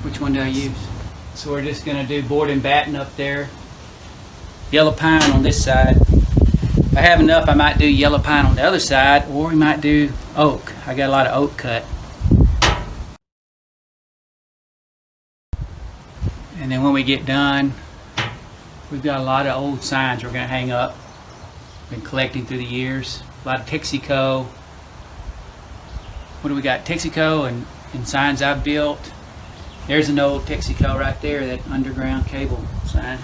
Which one do I use? So we're just gonna do board and batten up there. Yellow pine on this side. If I have enough, I might do yellow pine on the other side, or we might do oak. I got a lot of oak cut. And then when we get done, we've got a lot of old signs we're gonna hang up. Been collecting through the years. A lot of Texaco. What do we got? Texaco and signs I've built. There's an old Texaco right there, that underground cable sign.